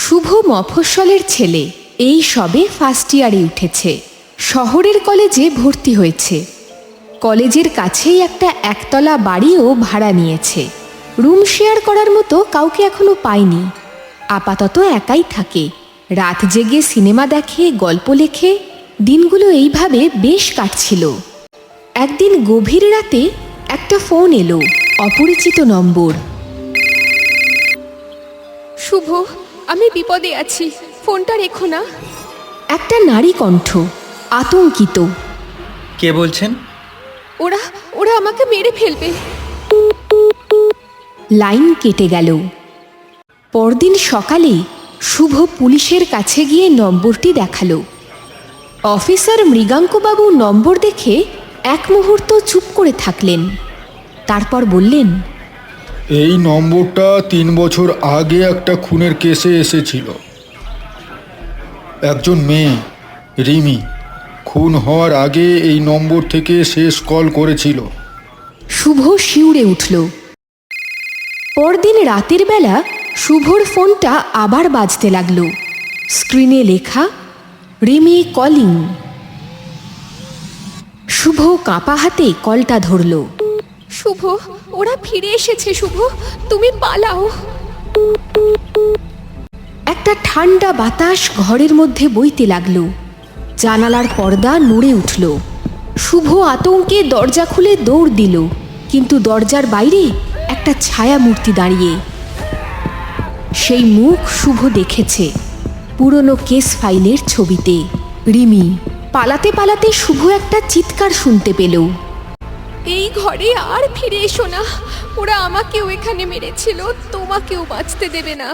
শুভ মফস্বলের ছেলে, এই সবে ফার্স্ট ইয়ারে উঠেছে। শহরের কলেজে ভর্তি হয়েছে। কলেজের কাছেই একটা একতলা বাড়িও ভাড়া নিয়েছে। রুম শেয়ার করার মতো কাউকে এখনো পায়নি। আপাতত একাই থাকে। রাত জেগে সিনেমা দেখে, গল্প লেখে। দিনগুলো এইভাবে বেশ কাটছিল। একদিন গভীর রাতে একটা ফোন এলো, অপরিচিত নম্বর। শুভ, আমি বিপদে আছি, ফোনটা রেখো না। একটা নারী কণ্ঠ, আতঙ্কিত। কে বলছেন? ওরা ওরা আমাকে মেরে ফেলবে। লাইন কেটে গেল। পরদিন সকালে শুভ পুলিশের কাছে গিয়ে নম্বরটি দেখালো। অফিসার মৃগাঙ্কবাবু নম্বর দেখে এক মুহূর্ত চুপ করে থাকলেন। তারপর বললেন, এই নম্বরটা 3 বছর আগে একটা খুনের কেসে এসেছিল। একজন মেয়ে, রিমি, খুন হওয়ার আগে এই নম্বর থেকে শেষ কল করেছিল। শুভ শিউরে উঠল। পরদিন রাতের বেলা শুভর ফোনটা আবার বাজতে লাগলো। স্ক্রিনে লেখা, রিমি কলিং। শুভ কাঁপা হাতে কলটা ধরল। শুভ, ওরা ফিরে এসেছে। শুভ, তুমি পালাও। একটা ঠান্ডা বাতাস ঘরের মধ্যে বইতে লাগলো। জানালার পর্দা নড়ে উঠল। শুভ আতঙ্কে দরজা খুলে দৌড় দিল, কিন্তু দরজার বাইরে একটা ছায়া মূর্তি দাঁড়িয়ে। সেই মুখ শুভ দেখেছে পুরনো কেস ফাইলের ছবিতে, রিমি। পালাতে পালাতে শুভ একটা চিৎকার শুনতে পেল। এই ঘরে আর ফিরে এসো না। ওরা আমাকেও এখানে মেরেছিল, তোমাকেও বাঁচতে দেবে না।